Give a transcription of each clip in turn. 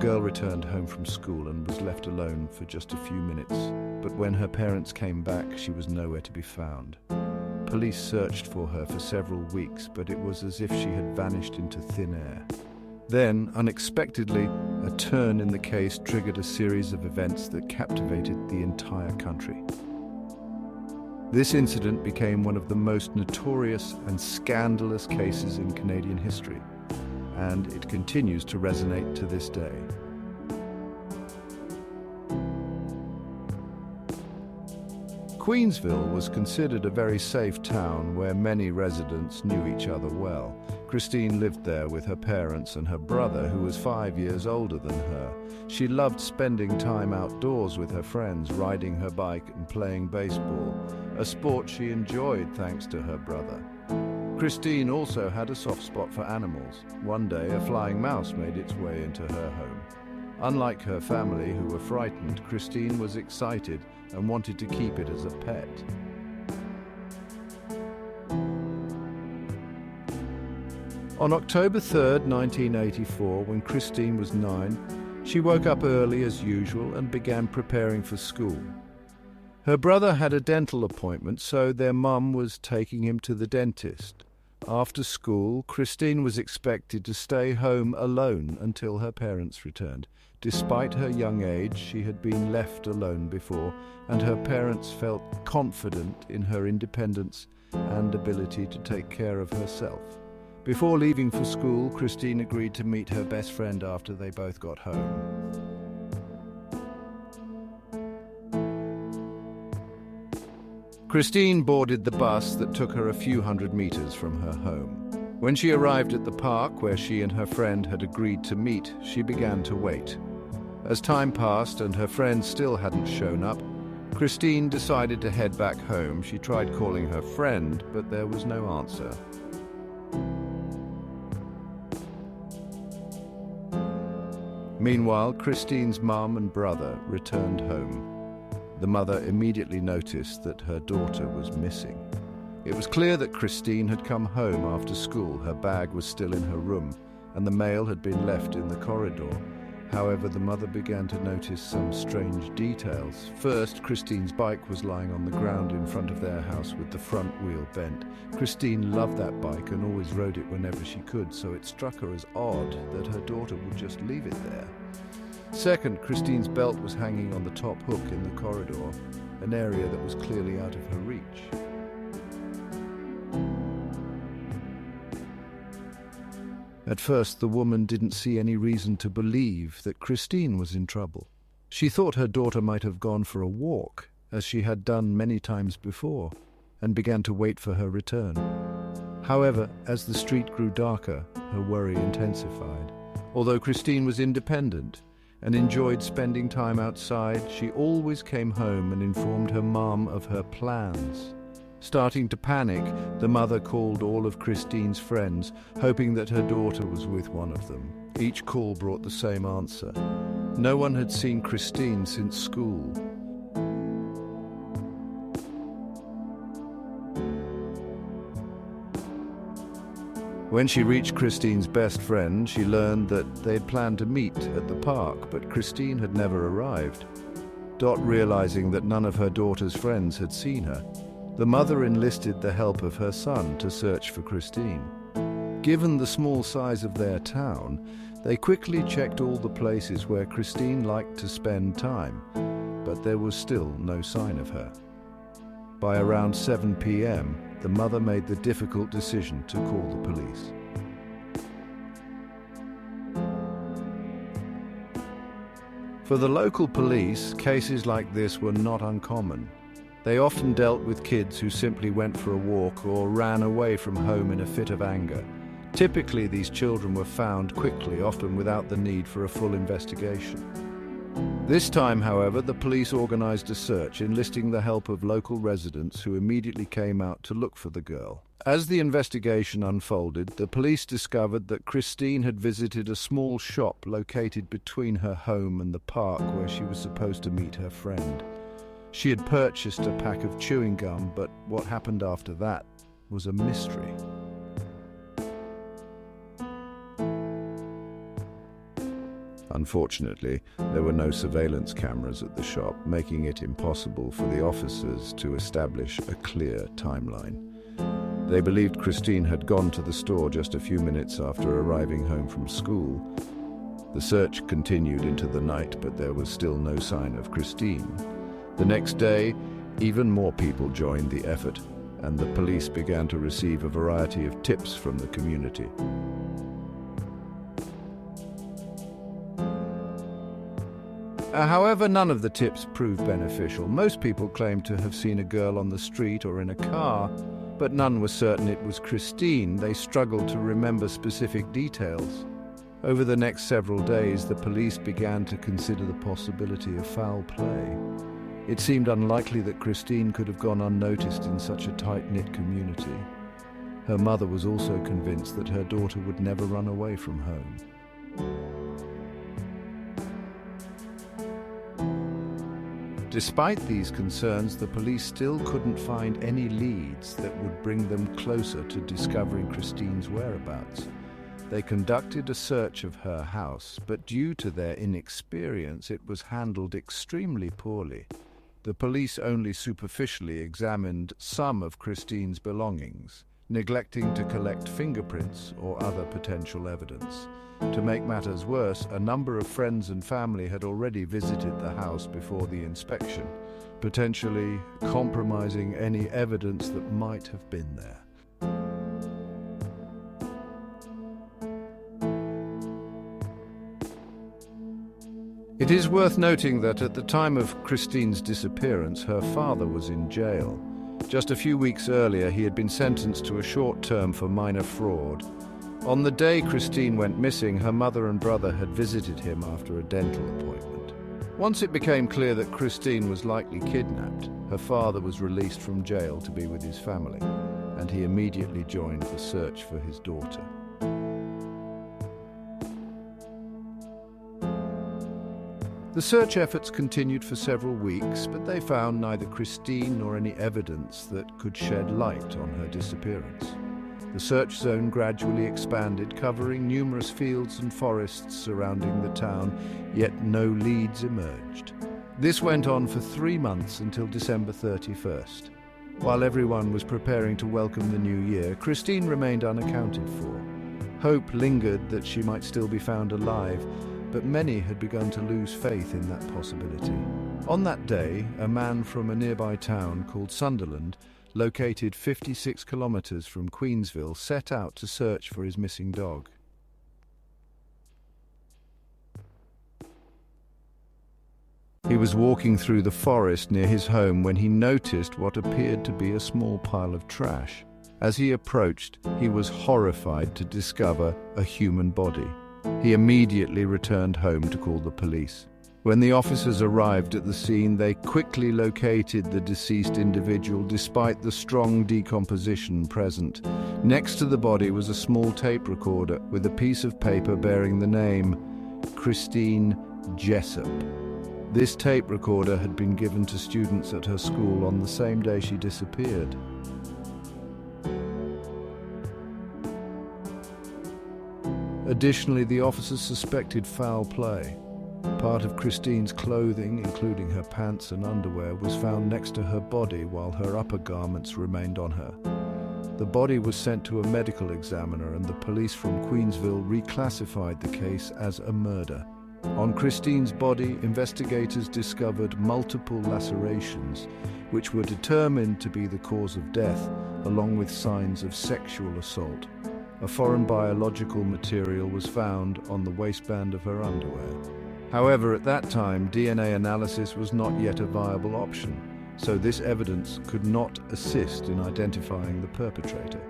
girl returned home from school and was left alone for just a few minutes, but when her parents came back, she was nowhere to be found. Police searched for her for several weeks, but it was as if she had vanished into thin air. Then, unexpectedly, a turn in the case triggered a series of events that captivated the entire country. This incident became one of the most notorious and scandalous cases in Canadian history, and it continues to resonate to this day. Queensville was considered a very safe town where many residents knew each other well. Christine lived there with her parents and her brother, who was 5 years older than her. She loved spending time outdoors with her friends, riding her bike and playing baseball, a sport she enjoyed thanks to her brother. Christine also had a soft spot for animals. One day, a flying mouse made its way into her home. Unlike her family, who were frightened, Christine was excited and wanted to keep it as a pet. On October 3rd, 1984, when Christine was 9, she woke up early as usual and began preparing for school. Her brother had a dental appointment, so their mum was taking him to the dentist. After school, Christine was expected to stay home alone until her parents returned. Despite her young age, she had been left alone before, and her parents felt confident in her independence and ability to take care of herself. Before leaving for school, Christine agreed to meet her best friend after they both got home. Christine boarded the bus that took her a few hundred meters from her home. When she arrived at the park where she and her friend had agreed to meet, she began to wait. As time passed and her friend still hadn't shown up, Christine decided to head back home. She tried calling her friend, but there was no answer. Meanwhile, Christine's mum and brother returned home. The mother immediately noticed that her daughter was missing. It was clear that Christine had come home after school. Her bag was still in her room, and the mail had been left in the corridor. However, the mother began to notice some strange details. First, Christine's bike was lying on the ground in front of their house with the front wheel bent. Christine loved that bike and always rode it whenever she could, so it struck her as odd that her daughter would just leave it there. Second, Christine's belt was hanging on the top hook in the corridor, an area that was clearly out of her reach. At first, the woman didn't see any reason to believe that Christine was in trouble. She thought her daughter might have gone for a walk, as she had done many times before, and began to wait for her return. However, as the street grew darker, her worry intensified. Although Christine was independent and enjoyed spending time outside, she always came home and informed her mom of her plans. Starting to panic, the mother called all of Christine's friends, hoping that her daughter was with one of them. Each call brought the same answer. No one had seen Christine since school. When she reached Christine's best friend, she learned that they had planned to meet at the park, but Christine had never arrived. Dot, realizing that none of her daughter's friends had seen her, the mother enlisted the help of her son to search for Christine. Given the small size of their town, they quickly checked all the places where Christine liked to spend time, but there was still no sign of her. By around 7 p.m., the mother made the difficult decision to call the police. For the local police, cases like this were not uncommon. They often dealt with kids who simply went for a walk or ran away from home in a fit of anger. Typically, these children were found quickly, often without the need for a full investigation. This time, however, the police organized a search, enlisting the help of local residents who immediately came out to look for the girl. As the investigation unfolded, the police discovered that Christine had visited a small shop located between her home and the park where she was supposed to meet her friend. She had purchased a pack of chewing gum, but what happened after that was a mystery. Unfortunately, there were no surveillance cameras at the shop, making it impossible for the officers to establish a clear timeline. They believed Christine had gone to the store just a few minutes after arriving home from school. The search continued into the night, but there was still no sign of Christine. The next day, even more people joined the effort, and the police began to receive a variety of tips from the community. However, none of the tips proved beneficial. Most people claimed to have seen a girl on the street or in a car, but none was certain it was Christine. They struggled to remember specific details. Over the next several days, the police began to consider the possibility of foul play. It seemed unlikely that Christine could have gone unnoticed in such a tight-knit community. Her mother was also convinced that her daughter would never run away from home. Despite these concerns, the police still couldn't find any leads that would bring them closer to discovering Christine's whereabouts. They conducted a search of her house, but due to their inexperience, it was handled extremely poorly. The police only superficially examined some of Christine's belongings, neglecting to collect fingerprints or other potential evidence. To make matters worse, a number of friends and family had already visited the house before the inspection, potentially compromising any evidence that might have been there. It is worth noting that at the time of Christine's disappearance, her father was in jail. Just a few weeks earlier, he had been sentenced to a short term for minor fraud. On the day Christine went missing, her mother and brother had visited him after a dental appointment. Once it became clear that Christine was likely kidnapped, her father was released from jail to be with his family, and he immediately joined the search for his daughter. The search efforts continued for several weeks, but they found neither Christine nor any evidence that could shed light on her disappearance. The search zone gradually expanded, covering numerous fields and forests surrounding the town, yet no leads emerged. This went on for 3 months until December 31st. While everyone was preparing to welcome the new year, Christine remained unaccounted for. Hope lingered that she might still be found alive, but many had begun to lose faith in that possibility. On that day, a man from a nearby town called Sunderland, located 56 kilometers from Queensville, set out to search for his missing dog. He was walking through the forest near his home when he noticed what appeared to be a small pile of trash. As he approached, he was horrified to discover a human body. He immediately returned home to call the police. When the officers arrived at the scene, they quickly located the deceased individual despite the strong decomposition present. Next to the body was a small tape recorder with a piece of paper bearing the name Christine Jessup. This tape recorder had been given to students at her school on the same day she disappeared. Additionally, the officers suspected foul play. Part of Christine's clothing, including her pants and underwear, was found next to her body while her upper garments remained on her. The body was sent to a medical examiner, and the police from Queensville reclassified the case as a murder. On Christine's body, investigators discovered multiple lacerations, which were determined to be the cause of death, along with signs of sexual assault. A foreign biological material was found on the waistband of her underwear. However, at that time, DNA analysis was not yet a viable option, so this evidence could not assist in identifying the perpetrator.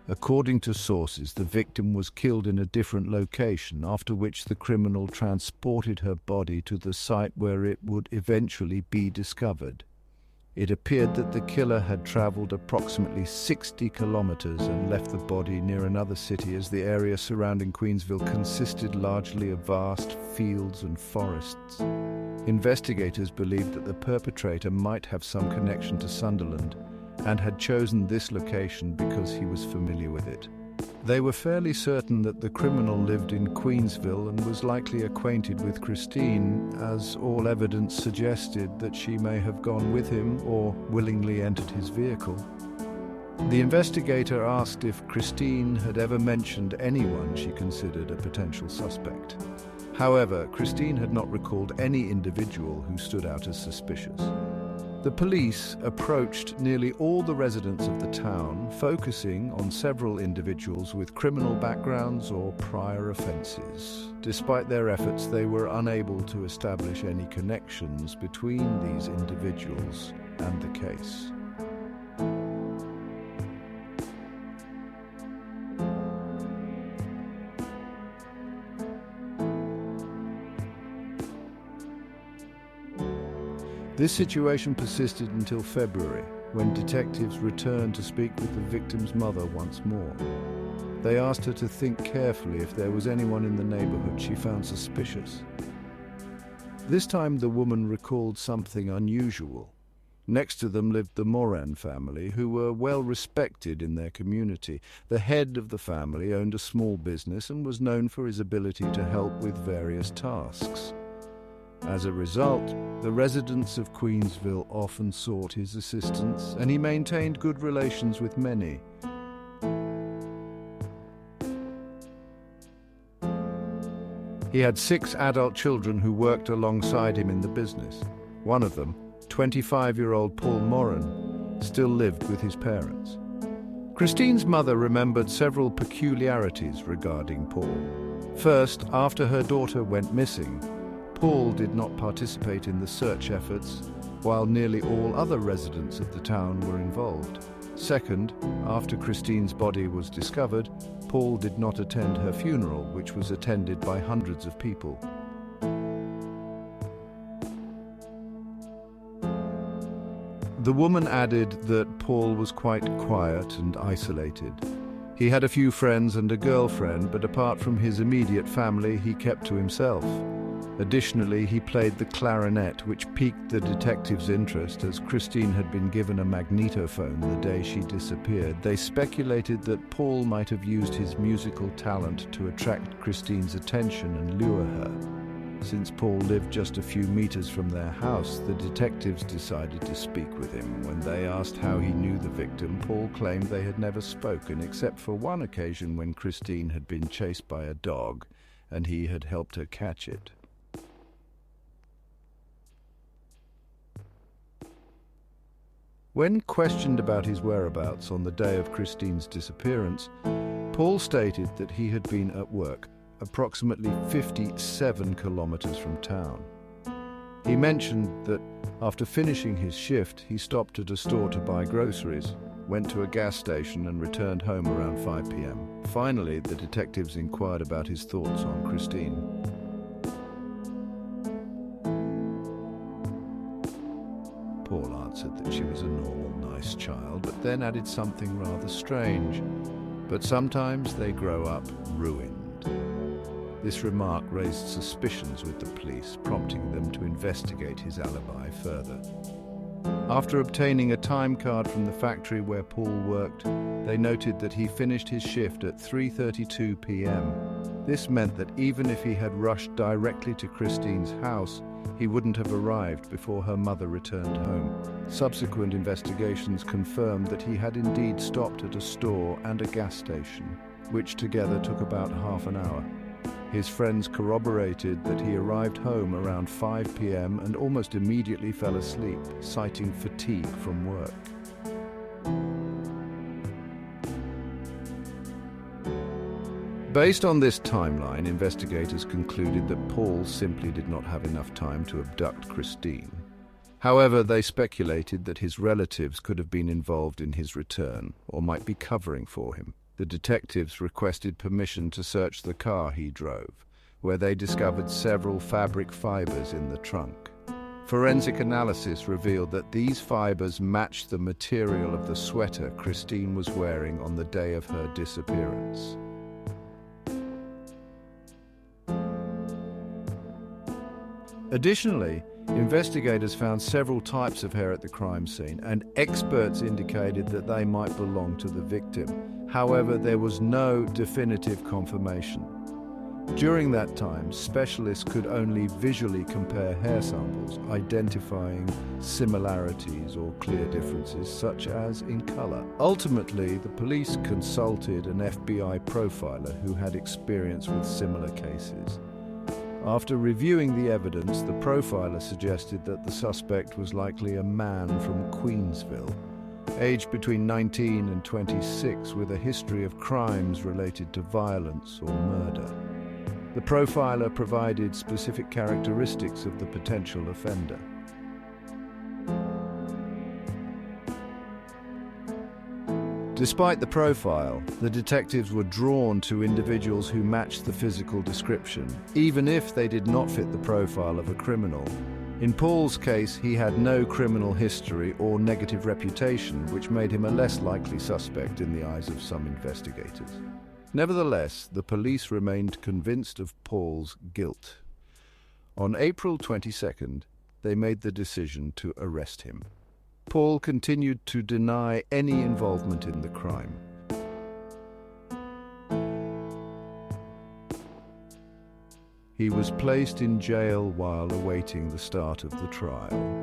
According to sources, the victim was killed in a different location, after which the criminal transported her body to the site where it would eventually be discovered. It appeared that the killer had traveled approximately 60 kilometers and left the body near another city, as the area surrounding Queensville consisted largely of vast fields and forests. Investigators believed that the perpetrator might have some connection to Sunderland and had chosen this location because he was familiar with it. They were fairly certain that the criminal lived in Queensville and was likely acquainted with Christine, as all evidence suggested that she may have gone with him or willingly entered his vehicle. The investigator asked if Christine had ever mentioned anyone she considered a potential suspect. However, Christine had not recalled any individual who stood out as suspicious. The police approached nearly all the residents of the town, focusing on several individuals with criminal backgrounds or prior offences. Despite their efforts, they were unable to establish any connections between these individuals and the case. This situation persisted until February, when detectives returned to speak with the victim's mother once more. They asked her to think carefully if there was anyone in the neighborhood she found suspicious. This time the woman recalled something unusual. Next to them lived the Moran family, who were well respected in their community. The head of the family owned a small business and was known for his ability to help with various tasks. As a result, the residents of Queensville often sought his assistance, and he maintained good relations with many. He had 6 adult children who worked alongside him in the business. One of them, 25-year-old Paul Moran, still lived with his parents. Christine's mother remembered several peculiarities regarding Paul. First, after her daughter went missing, Paul did not participate in the search efforts, while nearly all other residents of the town were involved. Second, after Christine's body was discovered, Paul did not attend her funeral, which was attended by hundreds of people. The woman added that Paul was quite quiet and isolated. He had a few friends and a girlfriend, but apart from his immediate family, he kept to himself. Additionally, he played the clarinet, which piqued the detectives' interest as Christine had been given a magnetophone the day she disappeared. They speculated that Paul might have used his musical talent to attract Christine's attention and lure her. Since Paul lived just a few meters from their house, the detectives decided to speak with him. When they asked how he knew the victim, Paul claimed they had never spoken, except for one occasion when Christine had been chased by a dog and he had helped her catch it. When questioned about his whereabouts on the day of Christine's disappearance, Paul stated that he had been at work, approximately 57 kilometers from town. He mentioned that after finishing his shift, he stopped at a store to buy groceries, went to a gas station and returned home around 5 p.m. Finally, the detectives inquired about his thoughts on Christine. Paul answered that she was a normal, nice child, but then added something rather strange. But sometimes they grow up ruined. This remark raised suspicions with the police, prompting them to investigate his alibi further. After obtaining a time card from the factory where Paul worked, they noted that he finished his shift at 3:32 p.m. This meant that even if he had rushed directly to Christine's house, he wouldn't have arrived before her mother returned home. Subsequent investigations confirmed that he had indeed stopped at a store and a gas station, which together took about half an hour. His friends corroborated that he arrived home around 5 p.m. and almost immediately fell asleep, citing fatigue from work. Based on this timeline, investigators concluded that Paul simply did not have enough time to abduct Christine. However, they speculated that his relatives could have been involved in his return or might be covering for him. The detectives requested permission to search the car he drove, where they discovered several fabric fibers in the trunk. Forensic analysis revealed that these fibers matched the material of the sweater Christine was wearing on the day of her disappearance. Additionally, investigators found several types of hair at the crime scene, and experts indicated that they might belong to the victim. However, there was no definitive confirmation. During that time, specialists could only visually compare hair samples, identifying similarities or clear differences, such as in color. Ultimately, the police consulted an FBI profiler who had experience with similar cases. After reviewing the evidence, the profiler suggested that the suspect was likely a man from Queensville, aged between 19 and 26, with a history of crimes related to violence or murder. The profiler provided specific characteristics of the potential offender. Despite the profile, the detectives were drawn to individuals who matched the physical description, even if they did not fit the profile of a criminal. In Paul's case, he had no criminal history or negative reputation, which made him a less likely suspect in the eyes of some investigators. Nevertheless, the police remained convinced of Paul's guilt. On April 22nd, they made the decision to arrest him. Paul continued to deny any involvement in the crime. He was placed in jail while awaiting the start of the trial.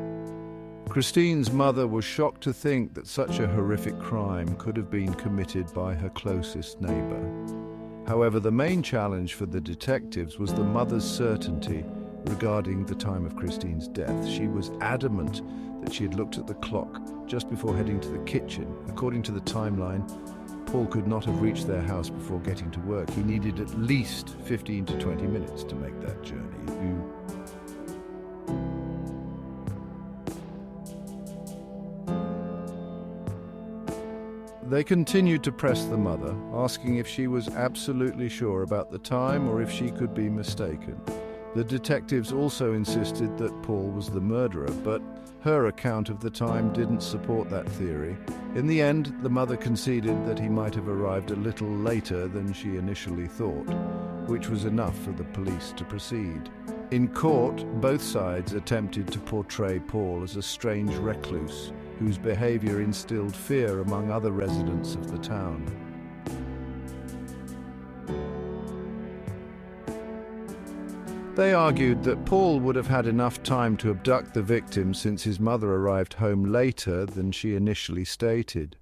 Christine's mother was shocked to think that such a horrific crime could have been committed by her closest neighbor. However, the main challenge for the detectives was the mother's certainty regarding the time of Christine's death. She was adamant that she had looked at the clock just before heading to the kitchen. According to the timeline, Paul could not have reached their house before getting to work. He needed at least 15 to 20 minutes to make that journey. They continued to press the mother, asking if she was absolutely sure about the time or if she could be mistaken. The detectives also insisted that Paul was the murderer, but her account of the time didn't support that theory. In the end, the mother conceded that he might have arrived a little later than she initially thought, which was enough for the police to proceed. In court, both sides attempted to portray Paul as a strange recluse whose behavior instilled fear among other residents of the town. They argued that Paul would have had enough time to abduct the victim since his mother arrived home later than she initially stated.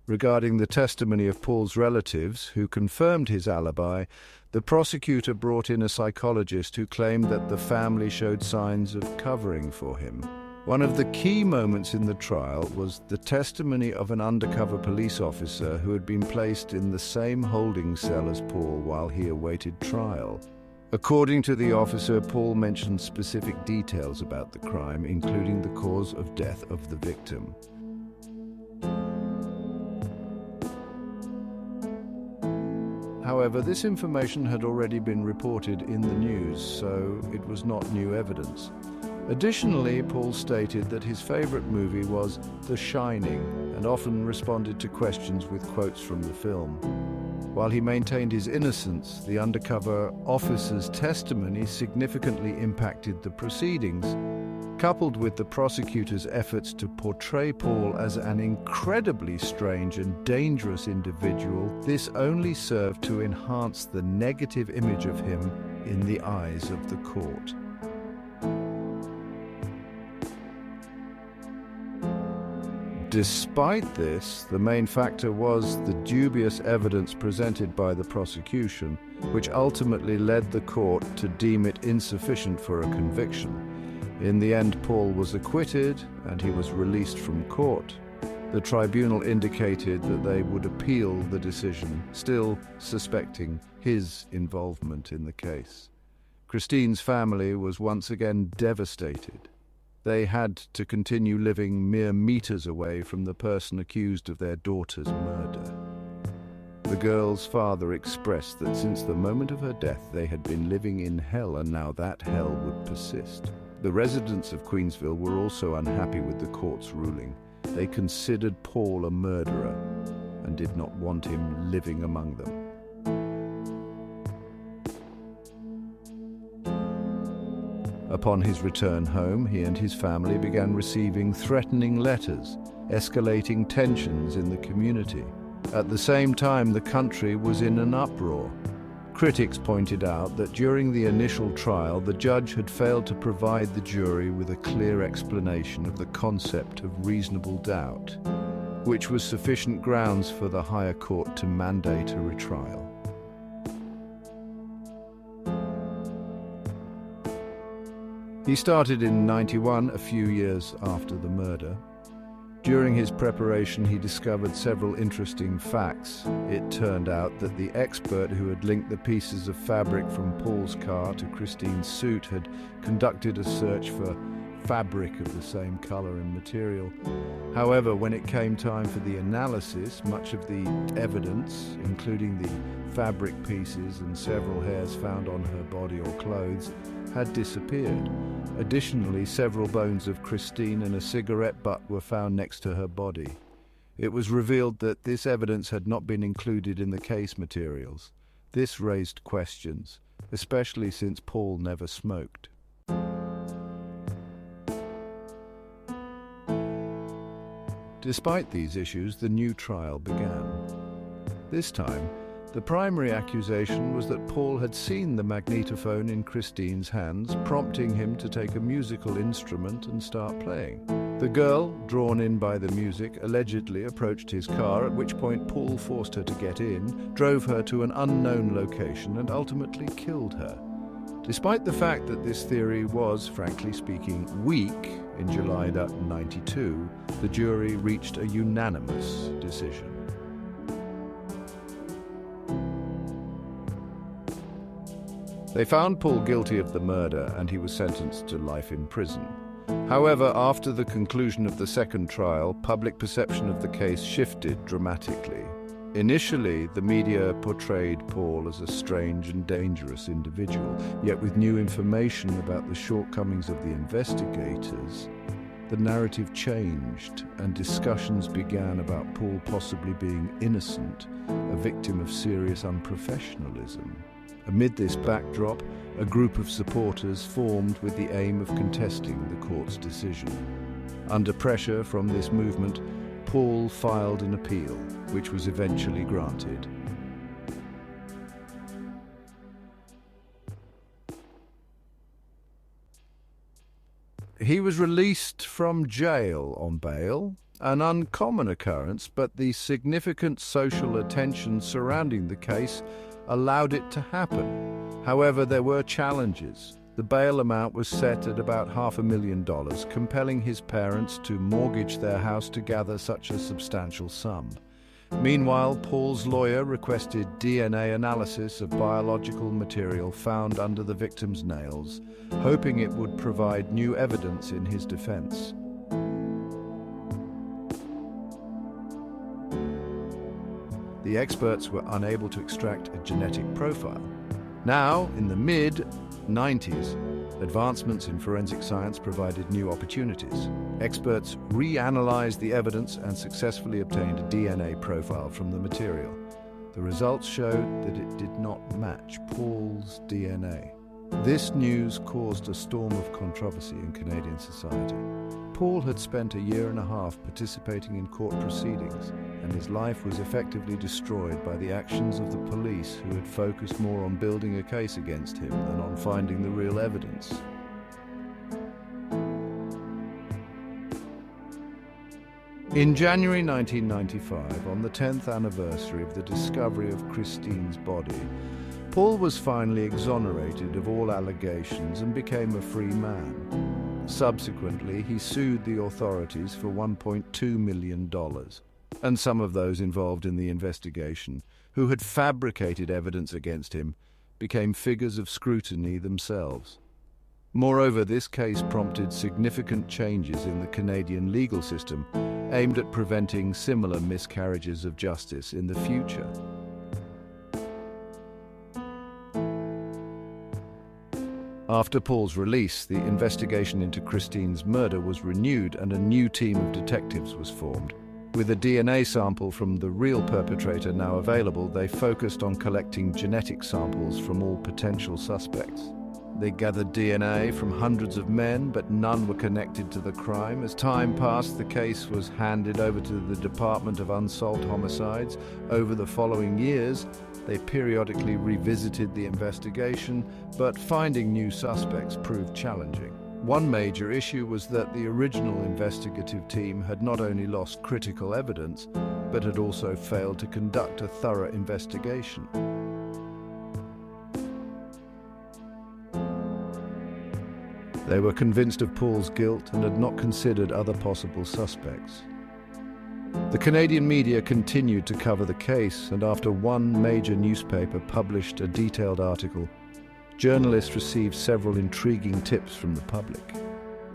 Regarding the testimony of Paul's relatives, who confirmed his alibi, the prosecutor brought in a psychologist who claimed that the family showed signs of covering for him. One of the key moments in the trial was the testimony of an undercover police officer who had been placed in the same holding cell as Paul while he awaited trial. According to the officer, Paul mentioned specific details about the crime, including the cause of death of the victim. However, this information had already been reported in the news, so it was not new evidence. Additionally, Paul stated that his favorite movie was The Shining and often responded to questions with quotes from the film. While he maintained his innocence, the undercover officer's testimony significantly impacted the proceedings. Coupled with the prosecutor's efforts to portray Paul as an incredibly strange and dangerous individual, this only served to enhance the negative image of him in the eyes of the court. Despite this, the main factor was the dubious evidence presented by the prosecution, which ultimately led the court to deem it insufficient for a conviction. In the end, Paul was acquitted and he was released from court. The tribunal indicated that they would appeal the decision, still suspecting his involvement in the case. Christine's family was once again devastated. They had to continue living mere meters away from the person accused of their daughter's murder. The girl's father expressed that since the moment of her death they had been living in hell, and now that hell would persist. The residents of Queensville were also unhappy with the court's ruling. They considered Paul a murderer and did not want him living among them. Upon his return home, he and his family began receiving threatening letters, escalating tensions in the community. At the same time, the country was in an uproar. Critics pointed out that during the initial trial, the judge had failed to provide the jury with a clear explanation of the concept of reasonable doubt, which was sufficient grounds for the higher court to mandate a retrial. He started in 91, a few years after the murder. During his preparation, he discovered several interesting facts. It turned out that the expert who had linked the pieces of fabric from Paul's car to Christine's suit had conducted a search for fabric of the same color and material. However, when it came time for the analysis, much of the evidence, including the fabric pieces and several hairs found on her body or clothes, had disappeared. Additionally, several bones of Christine and a cigarette butt were found next to her body. It was revealed that this evidence had not been included in the case materials. This raised questions, especially since Paul never smoked. Despite these issues, the new trial began. This time, the primary accusation was that Paul had seen the magnetophone in Christine's hands, prompting him to take a musical instrument and start playing. The girl, drawn in by the music, allegedly approached his car, at which point Paul forced her to get in, drove her to an unknown location, and ultimately killed her. Despite the fact that this theory was, frankly speaking, weak, in July 92, the jury reached a unanimous decision. They found Paul guilty of the murder, and he was sentenced to life in prison. However, after the conclusion of the second trial, public perception of the case shifted dramatically. Initially, the media portrayed Paul as a strange and dangerous individual, yet with new information about the shortcomings of the investigators, the narrative changed and discussions began about Paul possibly being innocent, a victim of serious unprofessionalism. Amid this backdrop, a group of supporters formed with the aim of contesting the court's decision. Under pressure from this movement, Paul filed an appeal, which was eventually granted. He was released from jail on bail, an uncommon occurrence, but the significant social attention surrounding the case allowed it to happen. However, there were challenges. The bail amount was set at about $500,000, compelling his parents to mortgage their house to gather such a substantial sum. Meanwhile, Paul's lawyer requested DNA analysis of biological material found under the victim's nails, hoping it would provide new evidence in his defense. The experts were unable to extract a genetic profile. Now, in the mid-90s, advancements in forensic science provided new opportunities. Experts reanalyzed the evidence and successfully obtained a DNA profile from the material. The results showed that it did not match Paul's DNA. This news caused a storm of controversy in Canadian society. Paul had spent a year and a half participating in court proceedings, and his life was effectively destroyed by the actions of the police, who had focused more on building a case against him than on finding the real evidence. In January 1995, on the 10th anniversary of the discovery of Christine's body, Paul was finally exonerated of all allegations and became a free man. Subsequently, he sued the authorities for $1.2 million, and some of those involved in the investigation, who had fabricated evidence against him, became figures of scrutiny themselves. Moreover, this case prompted significant changes in the Canadian legal system, aimed at preventing similar miscarriages of justice in the future. After Paul's release, the investigation into Christine's murder was renewed and a new team of detectives was formed. With a DNA sample from the real perpetrator now available, they focused on collecting genetic samples from all potential suspects. They gathered DNA from hundreds of men, but none were connected to the crime. As time passed, the case was handed over to the Department of Unsolved Homicides. Over the following years, they periodically revisited the investigation, but finding new suspects proved challenging. One major issue was that the original investigative team had not only lost critical evidence, but had also failed to conduct a thorough investigation. They were convinced of Paul's guilt and had not considered other possible suspects. The Canadian media continued to cover the case, and after one major newspaper published a detailed article, journalists received several intriguing tips from the public.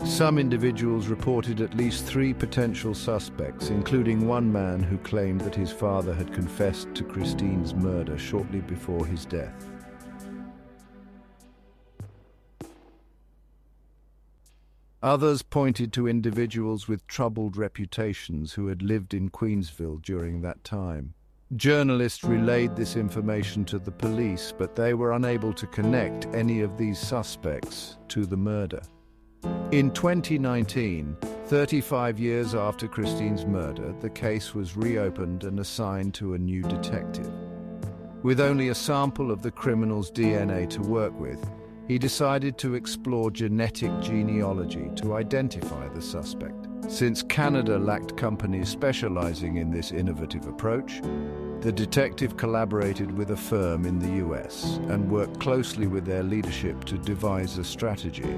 Some individuals reported at least 3 potential suspects, including one man who claimed that his father had confessed to Christine's murder shortly before his death. Others pointed to individuals with troubled reputations who had lived in Queensville during that time. Journalists relayed this information to the police, but they were unable to connect any of these suspects to the murder. In 2019, 35 years after Christine's murder, the case was reopened and assigned to a new detective. With only a sample of the criminal's DNA to work with, he decided to explore genetic genealogy to identify the suspect. Since Canada lacked companies specializing in this innovative approach, the detective collaborated with a firm in the US and worked closely with their leadership to devise a strategy.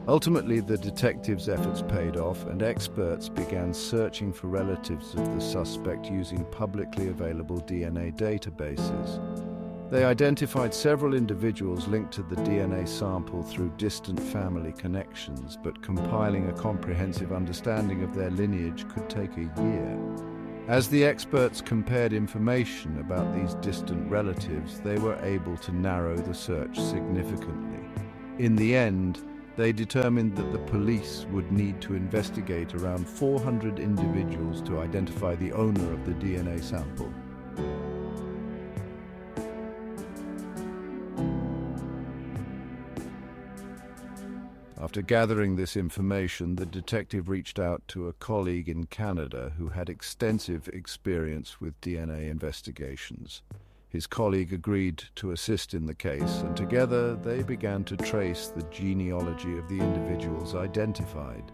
Ultimately, the detectives' efforts paid off, and experts began searching for relatives of the suspect using publicly available DNA databases. They identified several individuals linked to the DNA sample through distant family connections, but compiling a comprehensive understanding of their lineage could take a year. As the experts compared information about these distant relatives, they were able to narrow the search significantly. In the end, they determined that the police would need to investigate around 400 individuals to identify the owner of the DNA sample. After gathering this information, the detective reached out to a colleague in Canada who had extensive experience with DNA investigations. His colleague agreed to assist in the case, and together they began to trace the genealogy of the individuals identified.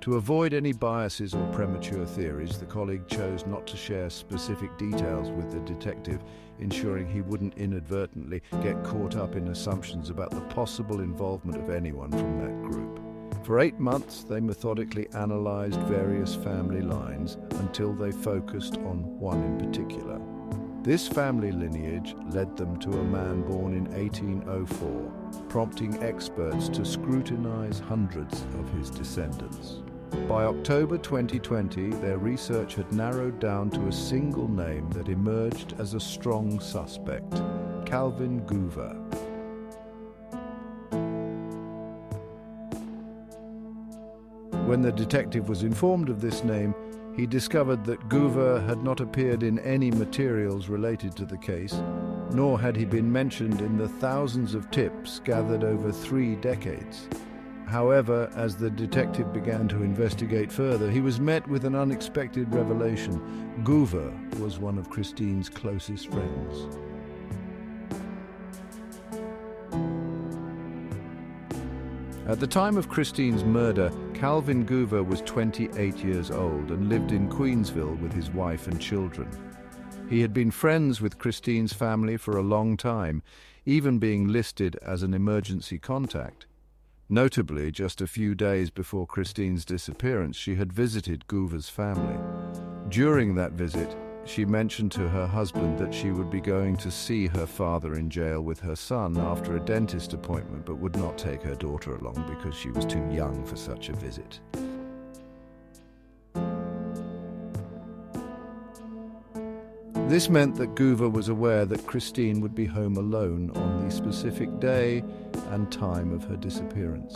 To avoid any biases or premature theories, the colleague chose not to share specific details with the detective, ensuring he wouldn't inadvertently get caught up in assumptions about the possible involvement of anyone from that group. For 8 months, they methodically analyzed various family lines until they focused on one in particular. This family lineage led them to a man born in 1804, prompting experts to scrutinize hundreds of his descendants. By October 2020, their research had narrowed down to a single name that emerged as a strong suspect: Calvin Goover. When the detective was informed of this name, he discovered that Goover had not appeared in any materials related to the case, nor had he been mentioned in the thousands of tips gathered over 3 decades. However, as the detective began to investigate further, he was met with an unexpected revelation. Goover was one of Christine's closest friends. At the time of Christine's murder, Calvin Goover was 28 years old and lived in Queensville with his wife and children. He had been friends with Christine's family for a long time, even being listed as an emergency contact. Notably, just a few days before Christine's disappearance, she had visited Goover's family. During that visit, she mentioned to her husband that she would be going to see her father in jail with her son after a dentist appointment, but would not take her daughter along because she was too young for such a visit. This meant that Goover was aware that Christine would be home alone on the specific day and time of her disappearance.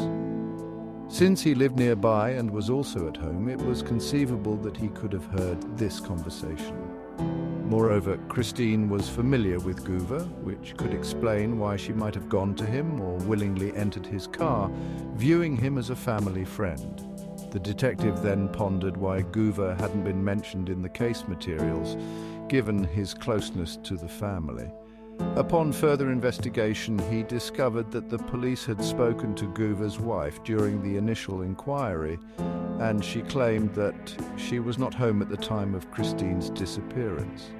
Since he lived nearby and was also at home, it was conceivable that he could have heard this conversation. Moreover, Christine was familiar with Goover, which could explain why she might have gone to him or willingly entered his car, viewing him as a family friend. The detective then pondered why Goover hadn't been mentioned in the case materials, given his closeness to the family. Upon further investigation, he discovered that the police had spoken to Goover's wife during the initial inquiry, and she claimed that she was not home at the time of Christine's disappearance.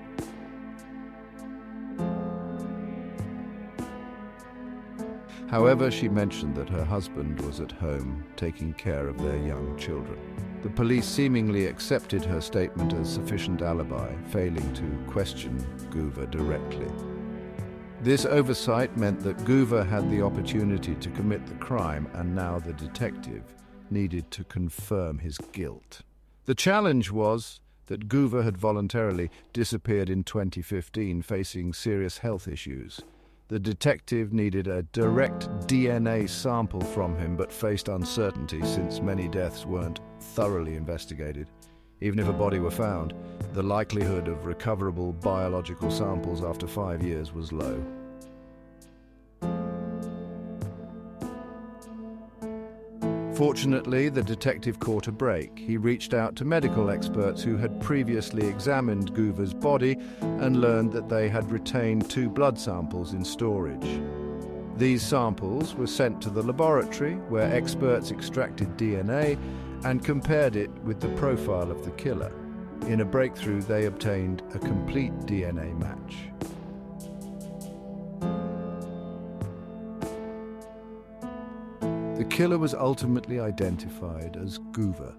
However, she mentioned that her husband was at home taking care of their young children. The police seemingly accepted her statement as sufficient alibi, failing to question Goover directly. This oversight meant that Goover had the opportunity to commit the crime, and now the detective needed to confirm his guilt. The challenge was that Goover had voluntarily disappeared in 2015, facing serious health issues. The detective needed a direct DNA sample from him, but faced uncertainty since many deaths weren't thoroughly investigated. Even if a body were found, the likelihood of recoverable biological samples after 5 years was low. Fortunately, the detective caught a break. He reached out to medical experts who had previously examined Goover's body and learned that they had retained 2 blood samples in storage. These samples were sent to the laboratory, where experts extracted DNA and compared it with the profile of the killer. In a breakthrough, they obtained a complete DNA match. The killer was ultimately identified as Goover.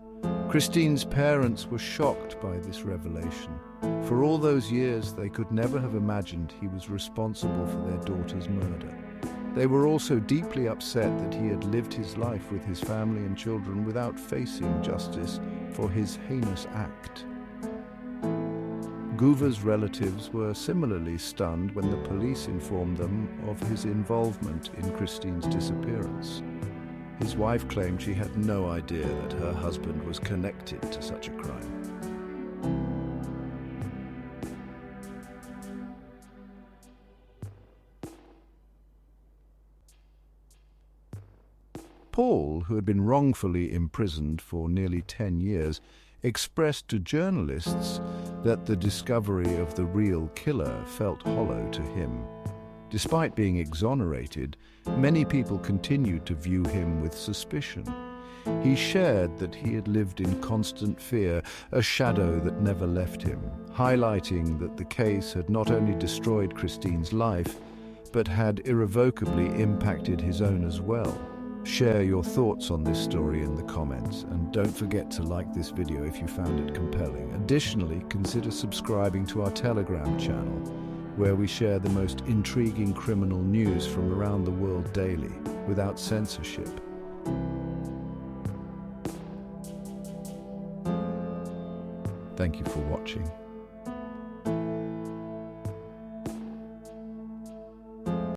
Christine's parents were shocked by this revelation. For all those years, they could never have imagined he was responsible for their daughter's murder. They were also deeply upset that he had lived his life with his family and children without facing justice for his heinous act. Goover's relatives were similarly stunned when the police informed them of his involvement in Christine's disappearance. His wife claimed she had no idea that her husband was connected to such a crime. Paul, who had been wrongfully imprisoned for nearly 10 years, expressed to journalists that the discovery of the real killer felt hollow to him. Despite being exonerated, many people continued to view him with suspicion. He shared that he had lived in constant fear, a shadow that never left him, highlighting that the case had not only destroyed Christine's life, but had irrevocably impacted his own as well. Share your thoughts on this story in the comments, and don't forget to like this video if you found it compelling. Additionally, consider subscribing to our Telegram channel, where we share the most intriguing criminal news from around the world daily, without censorship. Thank you for watching.